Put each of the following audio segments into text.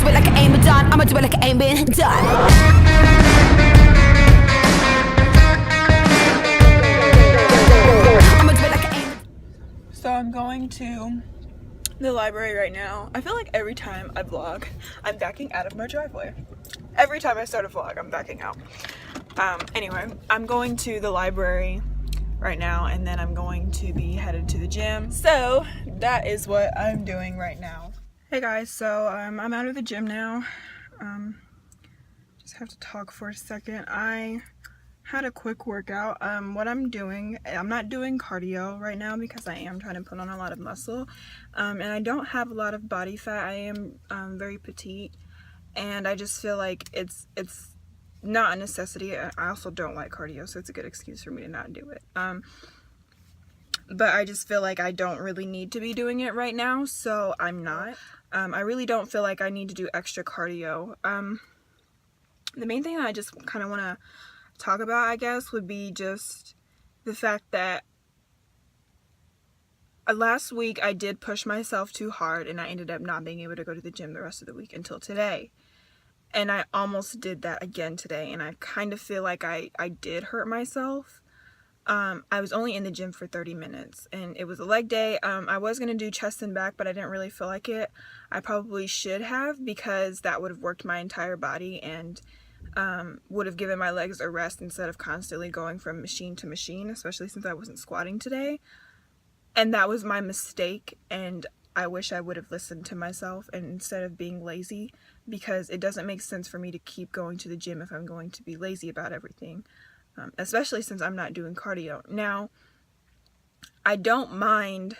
do it like it ain't been done. I'ma do it like it ain't been done. So I'm going to the library right now. I feel like every time I vlog, I'm backing out of my driveway. Every time I start a vlog, I'm backing out. Anyway, I'm going to the library right now, and then I'm going to be headed to the gym. So that is what I'm doing right now. Hey guys, so I'm out of the gym now. Just have to talk for a second. I had a quick workout. What I'm doing, I'm not doing cardio right now because I am trying to put on a lot of muscle, and I don't have a lot of body fat. I am very petite, and I just feel like it's not a necessity. I also don't like cardio, so it's a good excuse for me to not do it. But I just feel like I don't really need to be doing it right now, so I'm not. I really don't feel like I need to do extra cardio. The main thing I just kind of want to talk about, I guess, would be just the fact that last week I did push myself too hard, and I ended up not being able to go to the gym the rest of the week until today. And I almost did that again today, and I kind of feel like I did hurt myself. I was only in the gym for 30 minutes, and it was a leg day. I was going to do chest and back, but I didn't really feel like it. I probably should have, because that would have worked my entire body and would have given my legs a rest instead of constantly going from machine to machine, especially since I wasn't squatting today. And that was my mistake, and I wish I would have listened to myself and instead of being lazy, because it doesn't make sense for me to keep going to the gym if I'm going to be lazy about everything, especially since I'm not doing cardio. Now, I don't mind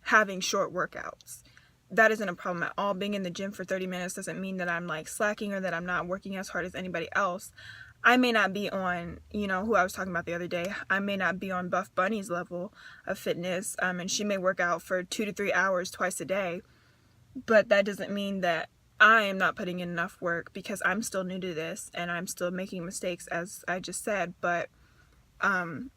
having short workouts. That isn't a problem at all. Being in the gym for 30 minutes doesn't mean that I'm like slacking or that I'm not working as hard as anybody else. I may not be on, who I was talking about the other day, I may not be on Buff Bunny's level of fitness, and she may work out for 2 to 3 hours twice a day, but that doesn't mean that I am not putting in enough work, because I'm still new to this and I'm still making mistakes, as I just said. But I'm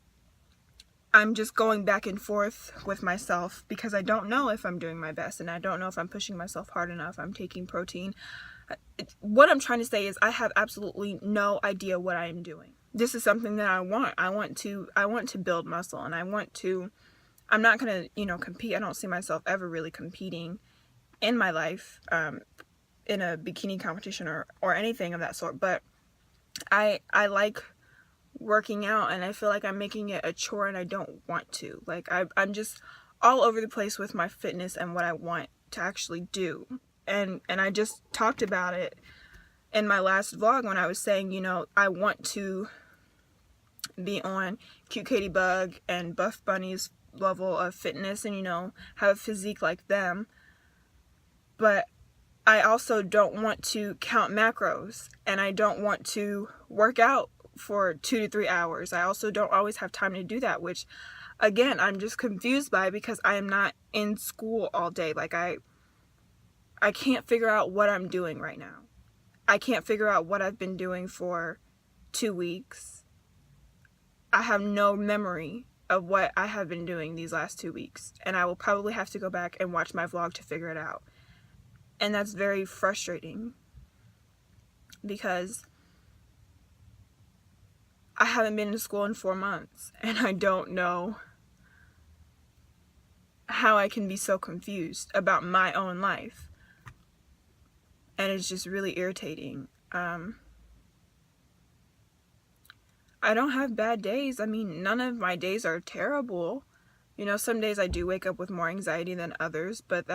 just going back and forth with myself because I don't know if I'm doing my best, and I don't know if I'm pushing myself hard enough. I'm taking protein. What I'm trying to say is I have absolutely no idea what I am doing. This is something that I want. I want to build muscle, and I'm not going to, compete. I don't see myself ever really competing in my life, in a bikini competition or anything of that sort. But I like working out, and I feel like I'm making it a chore, and I don't want to. Like, I'm just all over the place with my fitness and what I want to actually do. And I just talked about it in my last vlog when I was saying, I want to be on Cute Katie Bug and Buff Bunny's level of fitness and, have a physique like them. But I also don't want to count macros, and I don't want to work out for 2 to 3 hours. I also don't always have time to do that, which, again, I'm just confused by, because I am not in school all day. Like, I can't figure out what I'm doing right now. I can't figure out what I've been doing for 2 weeks. I have no memory of what I have been doing these last 2 weeks, and I will probably have to go back and watch my vlog to figure it out. And that's very frustrating, because I haven't been in school in 4 months, and I don't know how I can be so confused about my own life. And it's just really irritating. I don't have bad days. I mean, none of my days are terrible. Some days I do wake up with more anxiety than others, but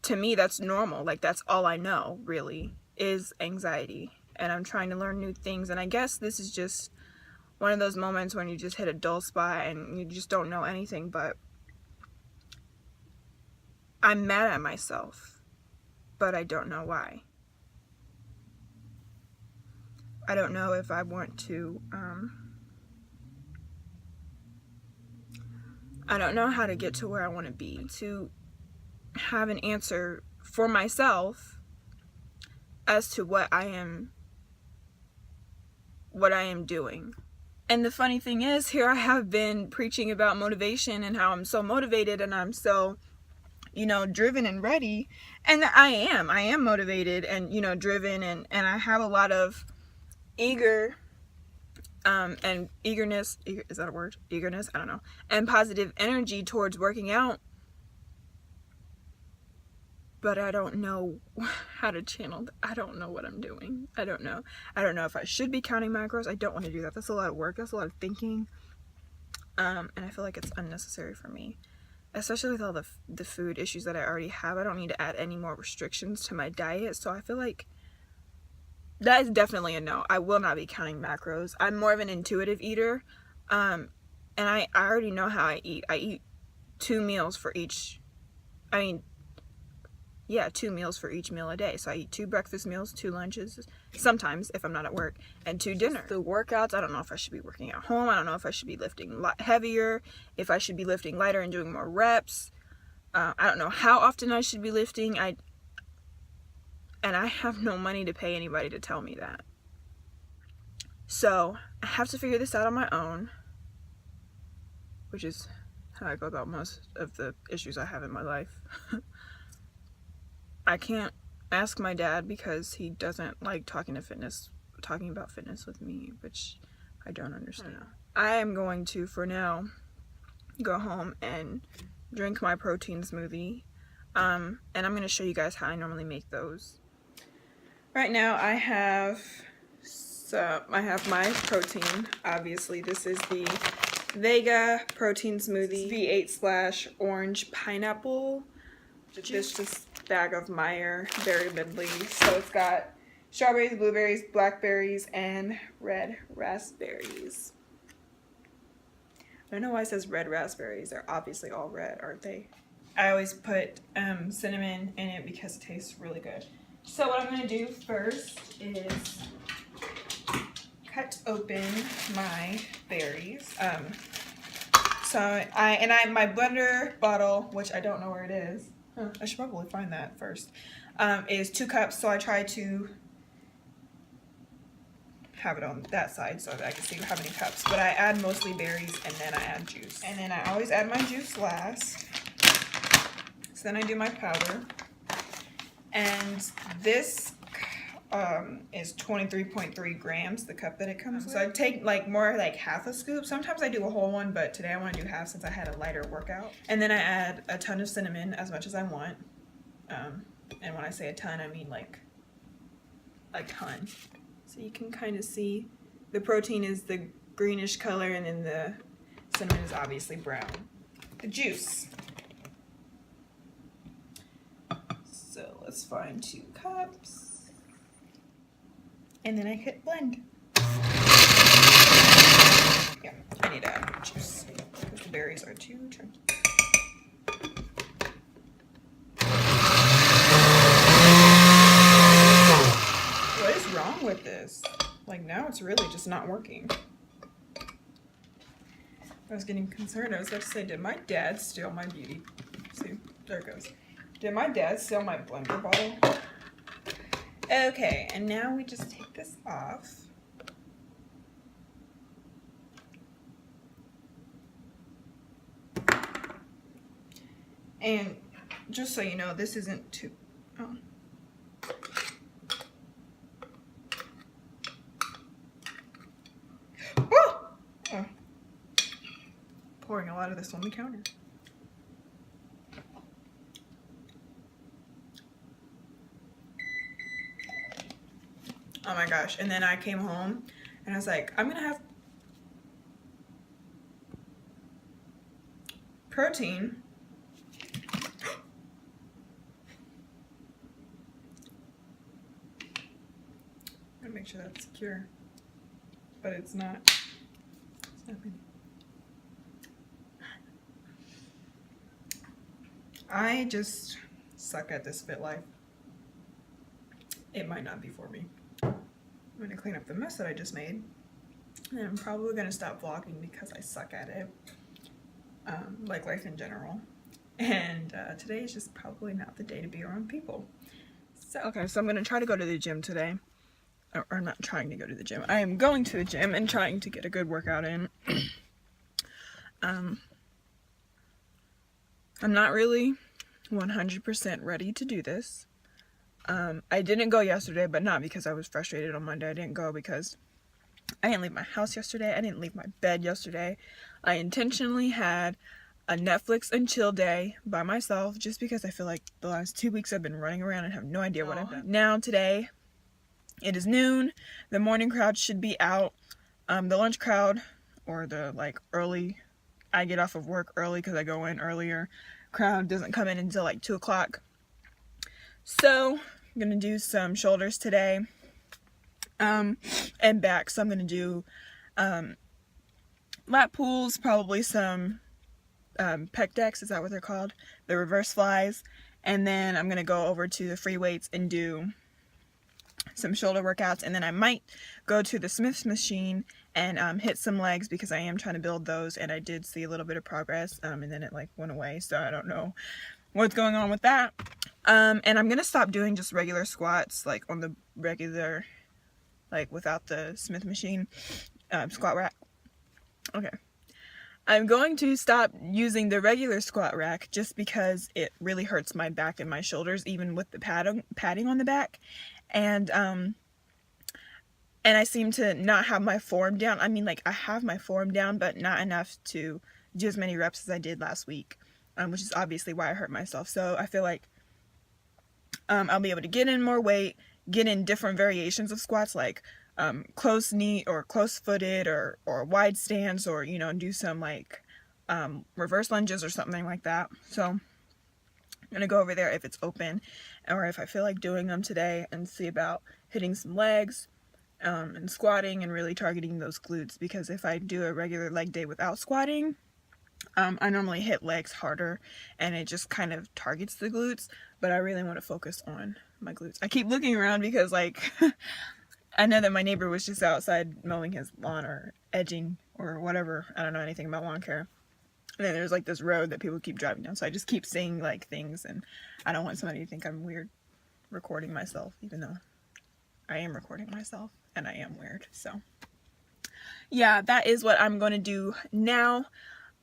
to me, that's normal. Like, that's all I know, really, is anxiety. And I'm trying to learn new things. And I guess this is just one of those moments when you just hit a dull spot and you just don't know anything. But I'm mad at myself, but I don't know why. I don't know if I want to, I don't know how to get to where I want to be, to have an answer for myself as to what I am doing. And the funny thing is, here I have been preaching about motivation and how I'm so motivated and I'm so, you know, driven and ready. And I am motivated and, you know, driven, and I have a lot of and eagerness, is that a word? Eagerness? I don't know. And positive energy towards working out. But I don't know how to channel. I don't know what I'm doing. I don't know if I should be counting macros. I don't want to do that. That's a lot of work. That's a lot of thinking. And I feel like it's unnecessary for me, especially with all the food issues that I already have. I don't need to add any more restrictions to my diet. So I feel like that is definitely a no. I will not be counting macros. I'm more of an intuitive eater. And I already know how I eat. I eat 2 meals for each. 2 meals for each meal a day. So I eat 2 breakfast meals, 2 lunches, sometimes if I'm not at work, and 2 dinner. The workouts, I don't know if I should be working at home. I don't know if I should be lifting heavier, if I should be lifting lighter and doing more reps. I don't know how often I should be lifting. And I have no money to pay anybody to tell me that. So I have to figure this out on my own, which is how I go about most of the issues I have in my life. I can't ask my dad because he doesn't like talking about fitness with me, which I don't understand. I am going to, for now, go home and drink my protein smoothie. And I'm going to show you guys how I normally make those. Right now I have my protein. Obviously, this is the Vega protein smoothie, V8/orange pineapple. This just bag of Meyer Berry Medley. So it's got strawberries, blueberries, blackberries, and red raspberries. I don't know why it says red raspberries. They're obviously all red, aren't they? I always put cinnamon in it because it tastes really good. So what I'm going to do first is cut open my berries. My blender bottle, which I don't know where it is. I should probably find that first. Is 2 cups, so I try to have it on that side so that I can see how many cups. But I add mostly berries and then I add juice. And then I always add my juice last. So then I do my powder. And this is 23.3 grams, the cup that it comes with. So I take more like half a scoop. Sometimes I do a whole one, but today I want to do half since I had a lighter workout. And then I add a ton of cinnamon, as much as I want. And when I say a ton, I mean like a ton. So you can kind of see the protein is the greenish color, and then the cinnamon is obviously brown. The juice. So let's find 2 cups. And then I hit blend. Yeah, I need to add more juice because the berries are too chunky. What is wrong with this? Like, now it's really just not working. I was getting concerned. I was about to say, did my dad steal my beauty? See, there it goes. Did my dad steal my blender bottle? Okay, and now we just take this off. And just so you know, this isn't too... Oh. Oh. Pouring a lot of this on the counter. Oh my gosh. And then I came home and I was like, I'm gonna have protein. I'm gonna make sure that's secure. But it's not. It's nothing. I just suck at this fit life. It might not be for me. I'm going to clean up the mess that I just made. And I'm probably going to stop vlogging because I suck at it. Like life in general. And today is just probably not the day to be around people. So I'm going to try to go to the gym today. Or not trying to go to the gym. I am going to the gym and trying to get a good workout in. I'm not really 100% ready to do this. I didn't go yesterday, but not because I was frustrated on Monday. I didn't go because I didn't leave my house yesterday. I didn't leave my bed yesterday. I intentionally had a Netflix and chill day by myself just because I feel like the last 2 weeks I've been running around and have no idea what I've done. Now today, it is noon. The morning crowd should be out. The lunch crowd, or the like early, I get off of work early because I go in earlier, crowd doesn't come in until like 2 o'clock. So I'm gonna do some shoulders today, and back. So I'm gonna do lat pulls, probably some pec decks, is that what they're called? The reverse flies. And then I'm gonna go over to the free weights and do some shoulder workouts, and then I might go to the Smith machine and hit some legs because I am trying to build those, and I did see a little bit of progress, and then it like went away, so I don't know what's going on with that. And I'm gonna stop doing just regular squats, like on the regular, like without the Smith machine squat rack. Okay. I'm going to stop using the regular squat rack just because it really hurts my back and my shoulders, even with the padding on the back. And I seem to not have my form down. I mean, like, I have my form down, but not enough to do as many reps as I did last week, which is obviously why I hurt myself. So I feel like I'll be able to get in more weight, get in different variations of squats, like close knee or close footed or wide stance, or, you know, do some like reverse lunges or something like that. So I'm gonna go over there if it's open, or if I feel like doing them today, and see about hitting some legs and squatting and really targeting those glutes, because if I do a regular leg day without squatting, I normally hit legs harder and it just kind of targets the glutes, but I really want to focus on my glutes. I keep looking around because, like, I know that my neighbor was just outside mowing his lawn or edging or whatever. I don't know anything about lawn care. And then there's like this road that people keep driving down, so I just keep seeing like things, and I don't want somebody to think I'm weird recording myself, even though I am recording myself and I am weird. So yeah, that is what I'm going to do now.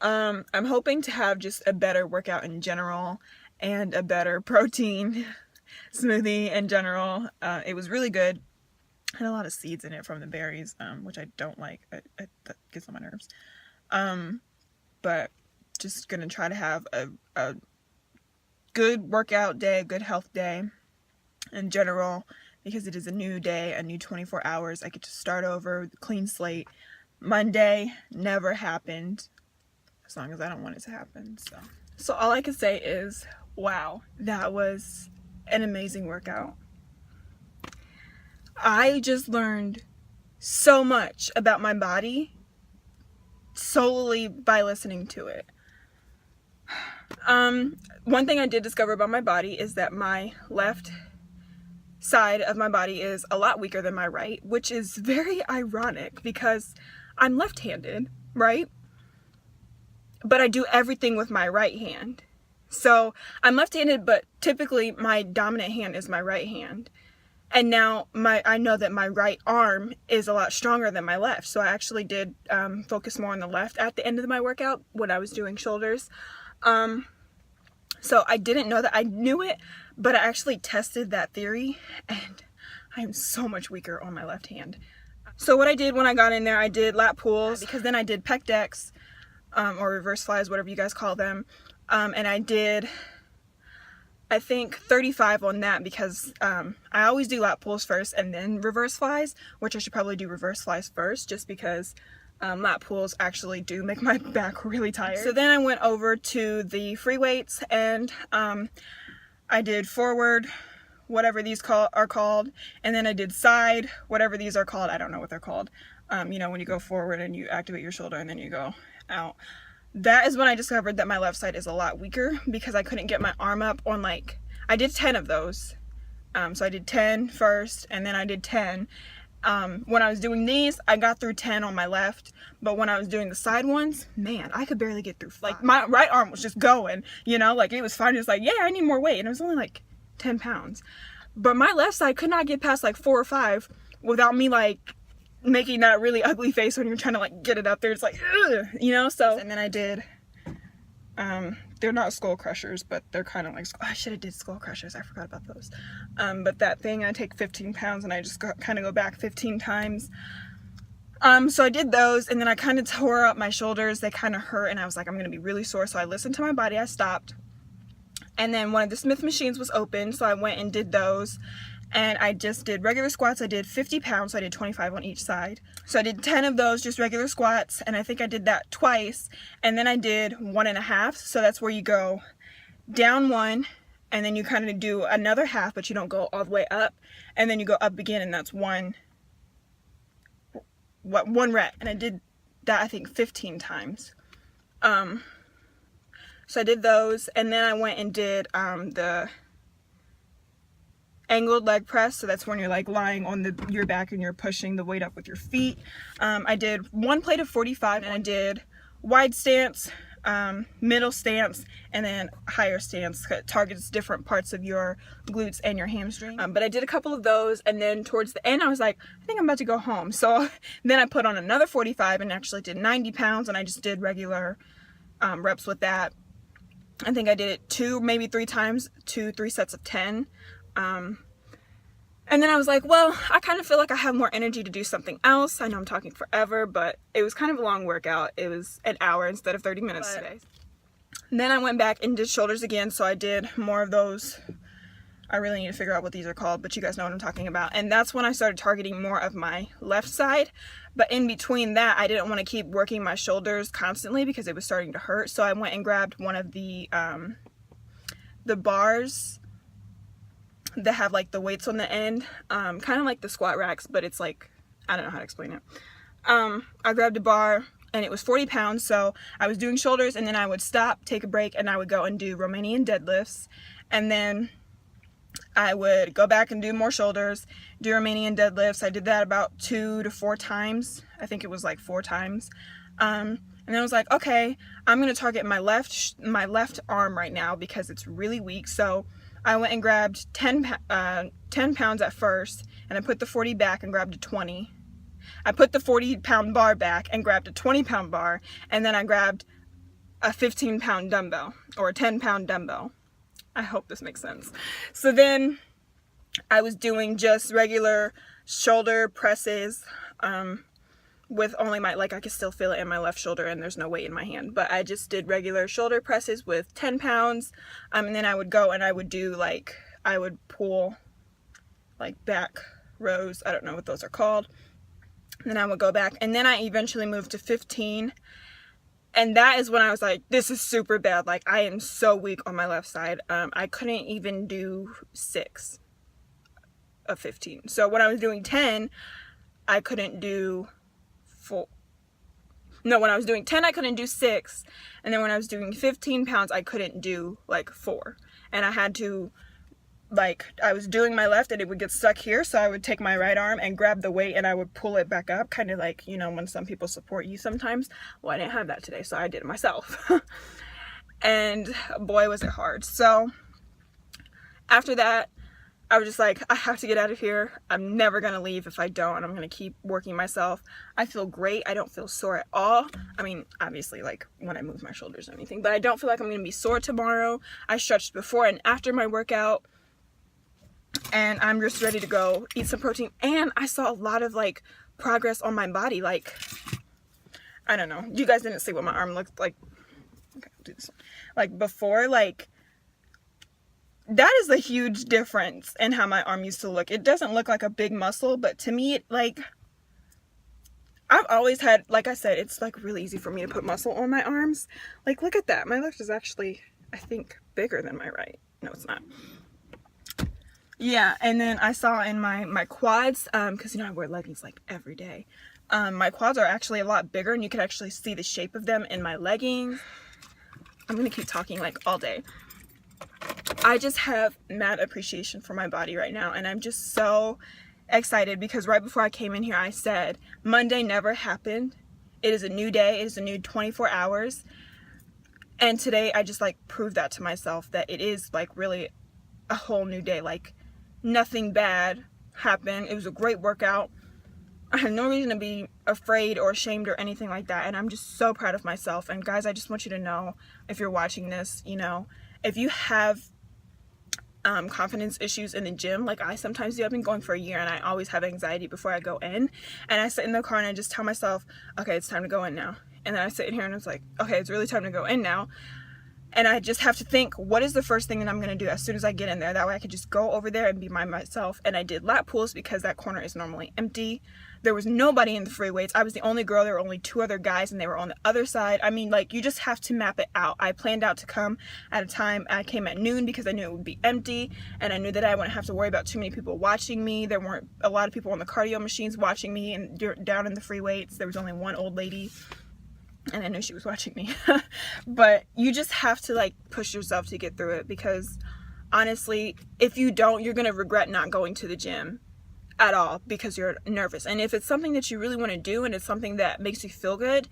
I'm hoping to have just a better workout in general and a better protein smoothie in general. It was really good. Had a lot of seeds in it from the berries, which I don't like. That gets on my nerves. But just gonna try to have a good workout day, a good health day in general, because it is a new day, a new 24 hours. I get to start over with a clean slate. Monday never happened, as long as I don't want it to happen. So all I can say is, wow, that was an amazing workout. I just learned so much about my body solely by listening to it. One thing I did discover about my body is that my left side of my body is a lot weaker than my right, which is very ironic because I'm left-handed, right? But I do everything with my right hand. So I'm left-handed, but typically my dominant hand is my right hand. And now I know that my right arm is a lot stronger than my left. So I actually did focus more on the left at the end of my workout when I was doing shoulders. So I didn't know that. I knew it, but I actually tested that theory, and I am so much weaker on my left hand. So what I did when I got in there, I did lat pulls, because then I did pec decks, or reverse flies, whatever you guys call them. And I did, I think, 35 on that, because I always do lat pulls first and then reverse flies, which I should probably do reverse flies first, just because lat pulls actually do make my back really tired. So then I went over to the free weights, and I did forward, whatever these are called, and then I did side, whatever these are called. I don't know what they're called. You know, when you go forward and you activate your shoulder and then you go out. That is when I discovered that my left side is a lot weaker, because I couldn't get my arm up on, like, I did 10 of those. So I did 10 first, and then I did 10. When I was doing these, I got through 10 on my left, but when I was doing the side ones, man, I could barely get through 5. Like, my right arm was just going, you know, like, it was fine. It was like, yeah, I need more weight, and it was only like 10 pounds. But my left side could not get past like 4 or 5 without me, like, making that really ugly face when you're trying to, like, get it up there. It's like, ugh, you know. So, and then I did They're not skull crushers, but they're kind of like, I should have did skull crushers, I forgot about those. But that thing, I take 15 pounds and I just kind of go back 15 times. So I did those, and then I kind of tore up my shoulders. They kind of hurt, and I was like, I'm gonna be really sore. So I listened to my body. I stopped, and then one of the Smith machines was open, so I went and did those. And I just did regular squats. I did 50 pounds, so I did 25 on each side. So I did 10 of those, just regular squats, and I think I did that twice. And then I did 1.5, so that's where you go down one, and then you kind of do another half, but you don't go all the way up, and then you go up again, and that's one rep. And I did that, I think, 15 times. So I did those, and then I went and did the angled leg press. So that's when you're like lying on your back and you're pushing the weight up with your feet. I did one plate of 45, and I did wide stance, middle stance, and then higher stance. It targets different parts of your glutes and your hamstring. But I did a couple of those, and then towards the end I was like, I think I'm about to go home. So then I put on another 45 and actually did 90 pounds, and I just did regular reps with that. I think I did it 2, maybe 3 times, 3 sets of 10. And then I was like, well, I kind of feel like I have more energy to do something else. I know I'm talking forever, but it was kind of a long workout. It was an hour instead of 30 minutes today. And then I went back and did shoulders again, so I did more of those. I really need to figure out what these are called, but you guys know what I'm talking about. And that's when I started targeting more of my left side. But in between that, I didn't want to keep working my shoulders constantly because it was starting to hurt. So I went and grabbed one of the bars that have like the weights on the end, kind of like the squat racks, but it's like, I don't know how to explain it. I grabbed a bar, and it was 40 pounds, so I was doing shoulders, and then I would stop, take a break, and I would go and do Romanian deadlifts, and then I would go back and do more shoulders, do Romanian deadlifts. I did that about 2 to 4 times. I think it was like 4 times. And then I was like, okay, I'm gonna target my left arm right now because it's really weak. So I went and grabbed 10 pounds at first, and I put the 40 back and grabbed a 20. I put the 40-pound bar back and grabbed a 20-pound bar, and then I grabbed a 15-pound dumbbell or a 10-pound dumbbell. I hope this makes sense. So then I was doing just regular shoulder presses with only my, like, I could still feel it in my left shoulder and there's no weight in my hand, but I just did regular shoulder presses with 10 pounds. And then I would go and I would do, like, I would pull like back rows. I don't know what those are called. And then I would go back, and then I eventually moved to 15. And that is when I was like, this is super bad. Like, I am so weak on my left side. I couldn't even do 6 of 15. So when I was doing 10, I couldn't do 4. No, when I was doing 10, I couldn't do 6. And then when I was doing 15 pounds, I couldn't do like 4. And I had to, like, I was doing my left and it would get stuck here. So I would take my right arm and grab the weight and I would pull it back up. Kind of like, you know, when some people support you sometimes. Well, I didn't have that today, so I did it myself. And boy, was it hard. So after that, I was just like, I have to get out of here. I'm never going to leave if I don't. And I'm going to keep working myself. I feel great. I don't feel sore at all. I mean, obviously, like when I move my shoulders or anything. But I don't feel like I'm going to be sore tomorrow. I stretched before and after my workout. And I'm just ready to go eat some protein. And I saw a lot of like progress on my body. Like, I don't know. You guys didn't see what my arm looked like. Okay, I'll do this one. Like before, like, that is a huge difference in how my arm used to look. It doesn't look like a big muscle, but to me, like, I've always had, like I said, it's like really easy for me to put muscle on my arms. Like, look at that. My left is actually, I think, bigger than my right. No, it's not. Yeah, and then I saw in my quads, because, you know, I wear leggings like every day. My quads are actually a lot bigger, and you can actually see the shape of them in my leggings. I'm going to keep talking like all day. I just have mad appreciation for my body right now, and I'm just so excited because right before I came in here I said Monday never happened. It is a new day. It is a new 24 hours. And today I just like proved that to myself that it is like really a whole new day. Like nothing bad happened. It was a great workout. I have no reason to be afraid or ashamed or anything like that, and I'm just so proud of myself. And guys, I just want you to know, if you're watching this, you know, if you have confidence issues in the gym like I sometimes do. I've been going for a year and I always have anxiety before I go in, and I sit in the car and I just tell myself, okay, it's time to go in now. And then I sit in here and it's like, okay, it's really time to go in now. And I just have to think, what is the first thing that I'm going to do as soon as I get in there? That way I could just go over there and be myself. And I did lat pulls because that corner is normally empty. There was nobody in the free weights. I was the only girl. There were only 2 other guys and they were on the other side. I mean, like, you just have to map it out. I planned out to come at a time. I came at noon because I knew it would be empty. And I knew that I wouldn't have to worry about too many people watching me. There weren't a lot of people on the cardio machines watching me. And down in the free weights, there was only one old lady. And I knew she was watching me. But you just have to, like, push yourself to get through it, because honestly, if you don't, you're going to regret not going to the gym at all because you're nervous. And if it's something that you really want to do and it's something that makes you feel good,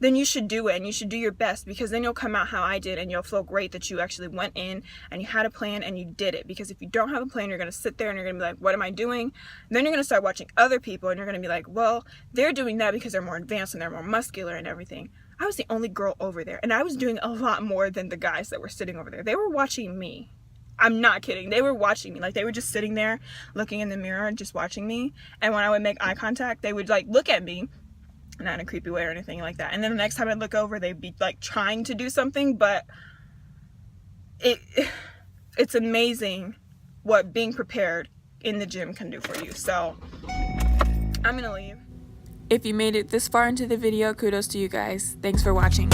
then you should do it, and you should do your best, because then you'll come out how I did and you'll feel great that you actually went in and you had a plan and you did it. Because if you don't have a plan, you're going to sit there and you're going to be like, what am I doing? And then you're going to start watching other people and you're going to be like, well, they're doing that because they're more advanced and they're more muscular and everything. I was the only girl over there, and I was doing a lot more than the guys that were sitting over there. They were watching me. I'm not kidding. They were watching me. Like, they were just sitting there looking in the mirror and just watching me. And when I would make eye contact, they would, like, look at me, not in a creepy way or anything like that. And then the next time I'd look over, they'd be, like, trying to do something. But it's amazing what being prepared in the gym can do for you. So I'm gonna leave. If you made it this far into the video, kudos to you guys. Thanks for watching.